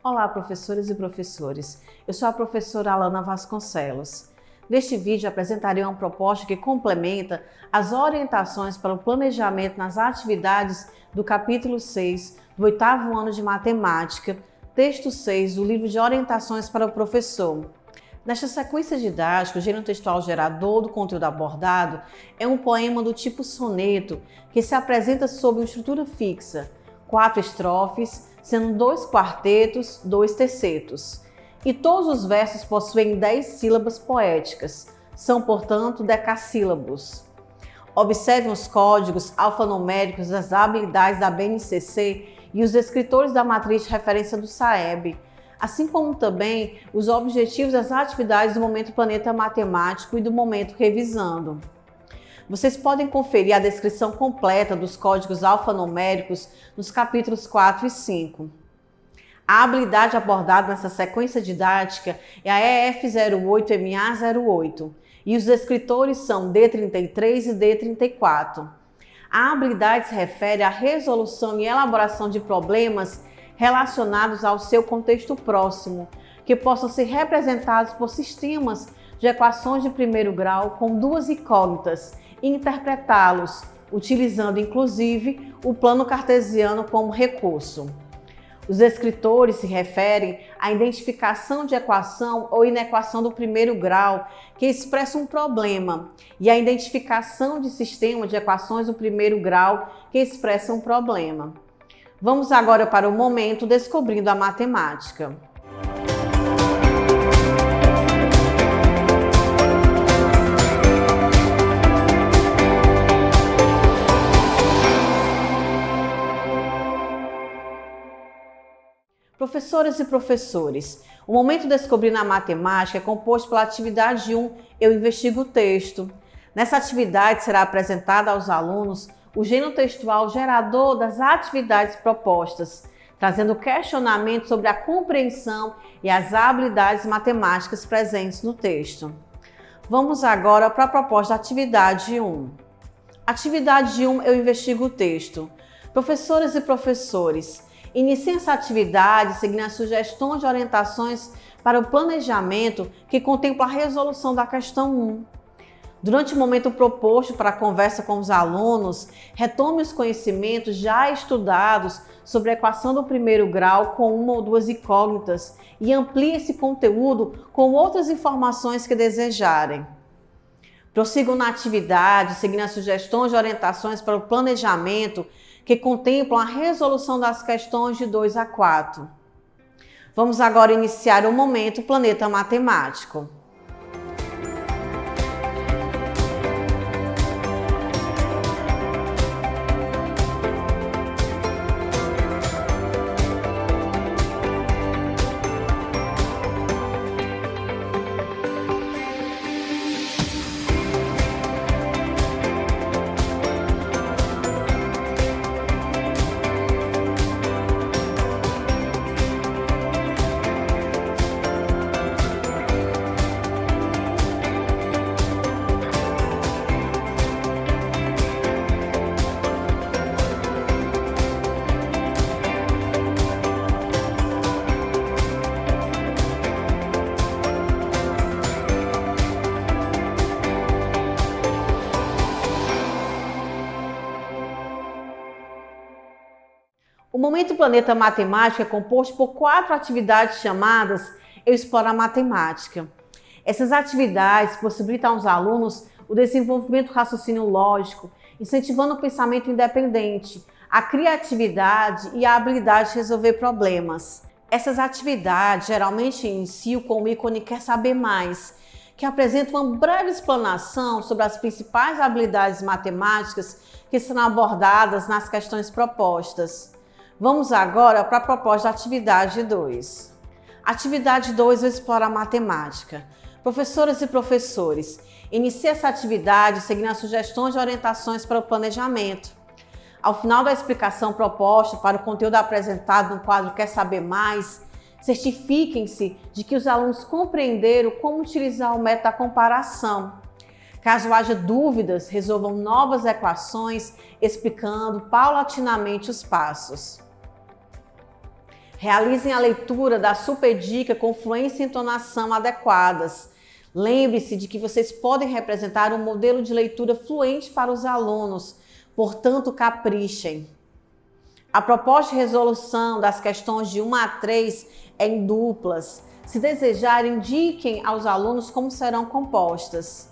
Olá, professores e professores. Eu sou a professora Alana Vasconcelos. Neste vídeo apresentarei uma proposta que complementa as orientações para o planejamento nas atividades do capítulo 6 do 8º ano de matemática, texto 6 do livro de orientações para o professor. Nesta sequência didática, o gênero textual gerador do conteúdo abordado é um poema do tipo soneto que se apresenta sob uma estrutura fixa, 4 estrofes, sendo 2 quartetos, 2 tercetos. E todos os versos possuem 10 sílabas poéticas, são, portanto, decassílabos. Observem os códigos alfanuméricos das habilidades da BNCC e os descritores da matriz de referência do SAEB, assim como também os objetivos das atividades do Momento Planeta Matemático e do Momento Revisando. Vocês podem conferir a descrição completa dos códigos alfanuméricos nos capítulos 4 e 5. A habilidade abordada nessa sequência didática é a EF08MA08 e os descritores são D33 e D34. A habilidade se refere à resolução e elaboração de problemas relacionados ao seu contexto próximo, que possam ser representados por sistemas de equações de primeiro grau com 2 incógnitas e interpretá-los, utilizando inclusive o plano cartesiano como recurso. Os descritores se referem à identificação de equação ou inequação do primeiro grau que expressa um problema e à identificação de sistema de equações do primeiro grau que expressa um problema. Vamos agora para o momento Descobrindo a Matemática. Professoras e professores, o momento Descobrindo a Matemática é composto pela atividade 1, Eu Investigo o Texto. Nessa atividade será apresentada aos alunos o gênero textual gerador das atividades propostas, trazendo questionamentos sobre a compreensão e as habilidades matemáticas presentes no texto. Vamos agora para a proposta da atividade 1. Atividade 1, Eu Investigo o Texto. Professoras e professores, iniciem essa atividade seguindo as sugestões de orientações para o planejamento que contempla a resolução da questão 1. Durante o momento proposto para a conversa com os alunos, retome os conhecimentos já estudados sobre a equação do primeiro grau com 1 ou 2 incógnitas e amplie esse conteúdo com outras informações que desejarem. Prossigam na atividade, seguindo as sugestões de orientações para o planejamento que contemplam a resolução das questões de 2 a 4. Vamos agora iniciar o momento Planeta Matemático. O Momento Planeta Matemática é composto por 4 atividades chamadas Eu Exploro a Matemática. Essas atividades possibilitam aos alunos o desenvolvimento do raciocínio lógico, incentivando o pensamento independente, a criatividade e a habilidade de resolver problemas. Essas atividades geralmente iniciam com o ícone Quer Saber Mais, que apresenta uma breve explanação sobre as principais habilidades matemáticas que serão abordadas nas questões propostas. Vamos agora para a proposta da atividade 2. Atividade 2, Eu Exploro a Matemática. Professoras e professores, inicie essa atividade seguindo as sugestões de orientações para o planejamento. Ao final da explicação proposta para o conteúdo apresentado no quadro Quer Saber Mais, certifiquem-se de que os alunos compreenderam como utilizar o método da comparação. Caso haja dúvidas, resolvam novas equações explicando paulatinamente os passos. Realizem a leitura da super dica com fluência e entonação adequadas. Lembre-se de que vocês podem representar um modelo de leitura fluente para os alunos, portanto, caprichem. A proposta de resolução das questões de 1 a 3 é em duplas. Se desejarem, indiquem aos alunos como serão compostas.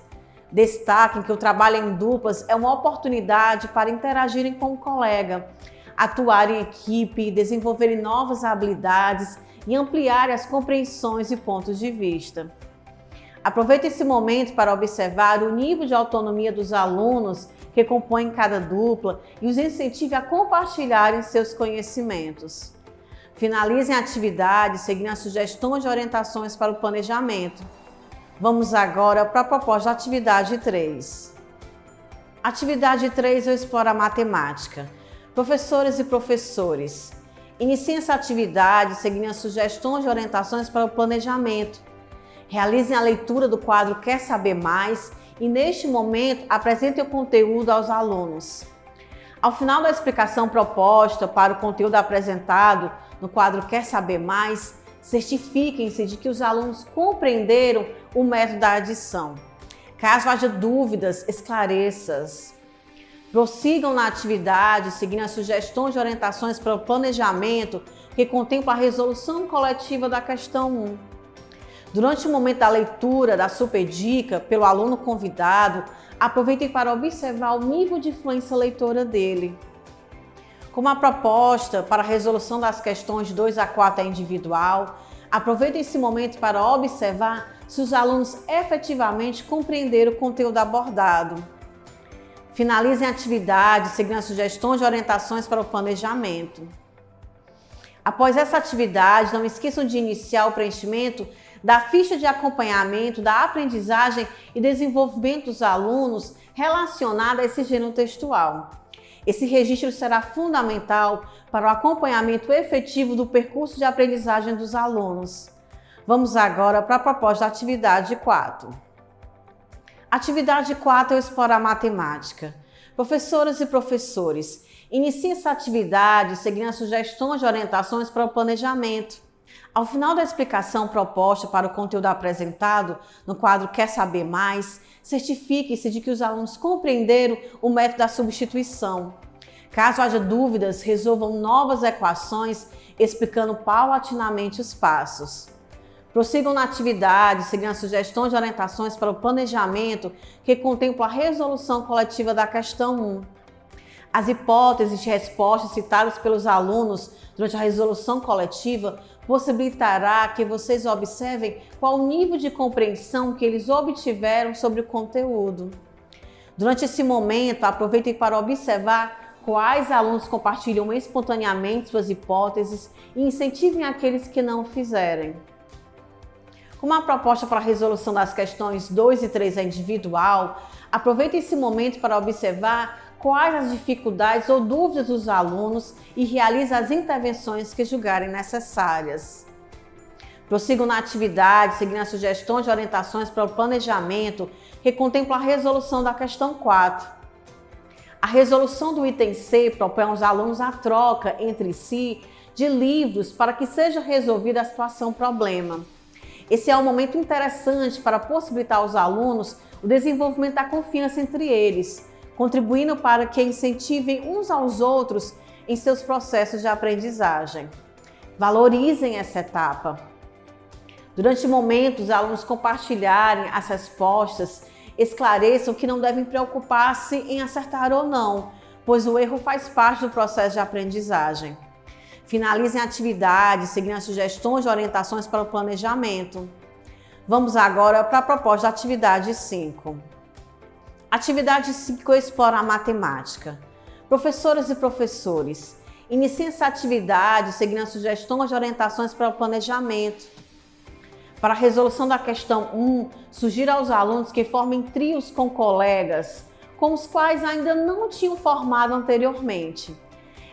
Destaquem que o trabalho em duplas é uma oportunidade para interagirem com o colega, atuar em equipe, desenvolverem novas habilidades e ampliar as compreensões e pontos de vista. Aproveite esse momento para observar o nível de autonomia dos alunos que compõem cada dupla e os incentive a compartilharem seus conhecimentos. Finalizem a atividade seguindo as sugestões de orientações para o planejamento. Vamos agora para a proposta da atividade 3. Atividade 3 eu exploro a matemática. Professoras e professores, iniciem essa atividade seguindo as sugestões de orientações para o planejamento. Realizem a leitura do quadro Quer Saber Mais e, neste momento, apresentem o conteúdo aos alunos. Ao final da explicação proposta para o conteúdo apresentado no quadro Quer Saber Mais, certifiquem-se de que os alunos compreenderam o método da adição. Caso haja dúvidas, esclareça-as. Prossigam na atividade, seguindo as sugestões de orientações para o planejamento que contempla a resolução coletiva da questão 1. Durante o momento da leitura da super dica pelo aluno convidado, aproveitem para observar o nível de influência leitora dele. Como a proposta para a resolução das questões de 2 a 4 é individual, aproveitem esse momento para observar se os alunos efetivamente compreenderam o conteúdo abordado. Finalizem a atividade seguindo as sugestões de orientações para o planejamento. Após essa atividade, não esqueçam de iniciar o preenchimento da ficha de acompanhamento da aprendizagem e desenvolvimento dos alunos relacionada a esse gênero textual. Esse registro será fundamental para o acompanhamento efetivo do percurso de aprendizagem dos alunos. Vamos agora para a proposta da atividade 4. Atividade 4 eu exploro a matemática. Professoras e professores, iniciem essa atividade seguindo as sugestões de orientações para o planejamento. Ao final da explicação proposta para o conteúdo apresentado no quadro Quer Saber Mais, certifique-se de que os alunos compreenderam o método da substituição. Caso haja dúvidas, resolvam novas equações explicando paulatinamente os passos. Prossigam na atividade, seguindo as sugestões de orientações para o planejamento que contempla a resolução coletiva da questão 1. As hipóteses de respostas citadas pelos alunos durante a resolução coletiva possibilitará que vocês observem qual o nível de compreensão que eles obtiveram sobre o conteúdo. Durante esse momento, aproveitem para observar quais alunos compartilham espontaneamente suas hipóteses e incentivem aqueles que não o fizerem. Como a proposta para a resolução das questões 2 e 3 é individual, aproveite esse momento para observar quais as dificuldades ou dúvidas dos alunos e realize as intervenções que julgarem necessárias. Prossigam na atividade, seguindo as sugestões de orientações para o planejamento que contempla a resolução da questão 4. A resolução do item C propõe aos alunos a troca entre si de livros para que seja resolvida a situação problema. Esse é um momento interessante para possibilitar aos alunos o desenvolvimento da confiança entre eles, contribuindo para que incentivem uns aos outros em seus processos de aprendizagem. Valorizem essa etapa. Durante o momento, os alunos compartilharem as respostas, esclareçam que não devem preocupar-se em acertar ou não, pois o erro faz parte do processo de aprendizagem. Finalizem a atividade, seguindo as sugestões de orientações para o planejamento. Vamos agora para a proposta da atividade 5. Atividade 5 explora a matemática. Professoras e professores, iniciem essa atividade seguindo as sugestões de orientações para o planejamento. Para a resolução da questão 1, sugiro aos alunos que formem trios com colegas, com os quais ainda não tinham formado anteriormente.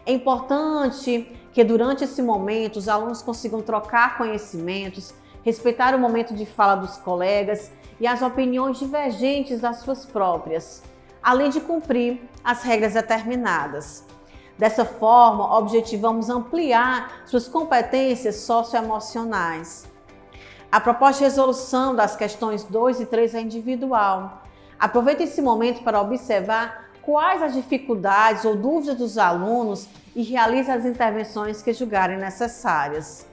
É importante que durante esse momento os alunos consigam trocar conhecimentos, respeitar o momento de fala dos colegas e as opiniões divergentes das suas próprias, além de cumprir as regras determinadas. Dessa forma, objetivamos ampliar suas competências socioemocionais. A proposta de resolução das questões 2 e 3 é individual. Aproveite esse momento para observar quais as dificuldades ou dúvidas dos alunos e realize as intervenções que julgarem necessárias.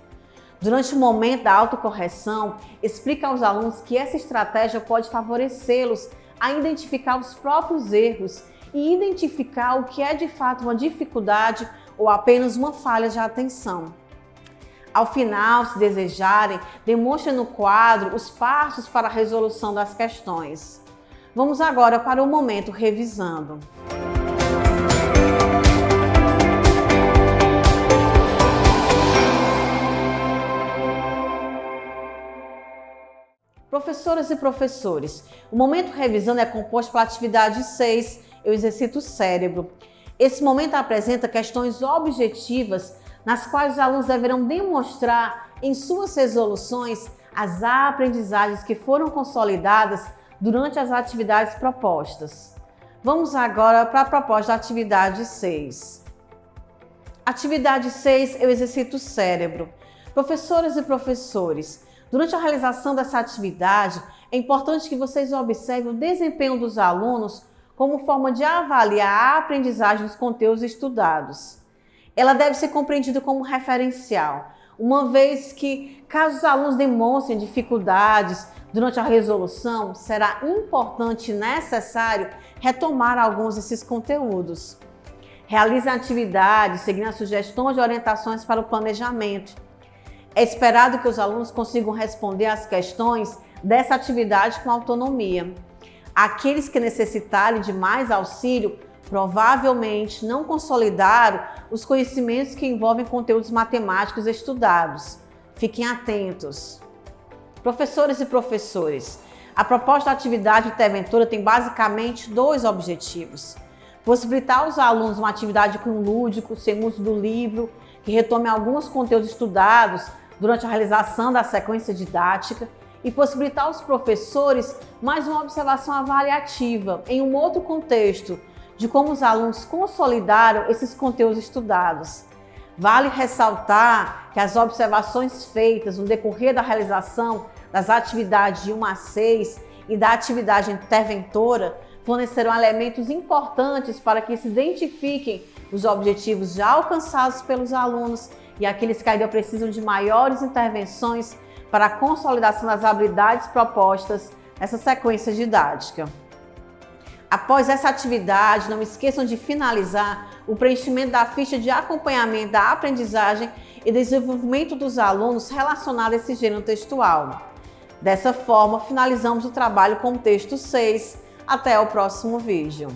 Durante o momento da autocorreção, explique aos alunos que essa estratégia pode favorecê-los a identificar os próprios erros e identificar o que é de fato uma dificuldade ou apenas uma falha de atenção. Ao final, se desejarem, demonstrem no quadro os passos para a resolução das questões. Vamos agora para o momento revisando. Professoras e professores, o momento revisando é composto pela atividade 6, eu exercito o cérebro. Esse momento apresenta questões objetivas nas quais os alunos deverão demonstrar em suas resoluções as aprendizagens que foram consolidadas durante as atividades propostas. Vamos agora para a proposta da atividade 6. Atividade 6, eu exercito o cérebro. Professoras e professores, durante a realização dessa atividade, é importante que vocês observem o desempenho dos alunos como forma de avaliar a aprendizagem dos conteúdos estudados. Ela deve ser compreendida como referencial, uma vez que, caso os alunos demonstrem dificuldades durante a resolução, será importante e necessário retomar alguns desses conteúdos. Realize a atividade seguindo as sugestões e orientações para o planejamento. É esperado que os alunos consigam responder às questões dessa atividade com autonomia. Aqueles que necessitarem de mais auxílio provavelmente não consolidaram os conhecimentos que envolvem conteúdos matemáticos estudados. Fiquem atentos. Professores e professores, a proposta da atividade interventora tem basicamente 2 objetivos. Possibilitar aos alunos uma atividade com lúdico, sem uso do livro, que retome alguns conteúdos estudados durante a realização da sequência didática, e possibilitar aos professores mais uma observação avaliativa em um outro contexto de como os alunos consolidaram esses conteúdos estudados. Vale ressaltar que as observações feitas no decorrer da realização das atividades de 1 a 6 e da atividade interventora fornecerão elementos importantes para que se identifiquem os objetivos já alcançados pelos alunos e aqueles que ainda precisam de maiores intervenções para a consolidação das habilidades propostas nessa sequência didática. Após essa atividade, não esqueçam de finalizar o preenchimento da ficha de acompanhamento da aprendizagem e desenvolvimento dos alunos relacionado a esse gênero textual. Dessa forma, finalizamos o trabalho com o texto 6. Até o próximo vídeo.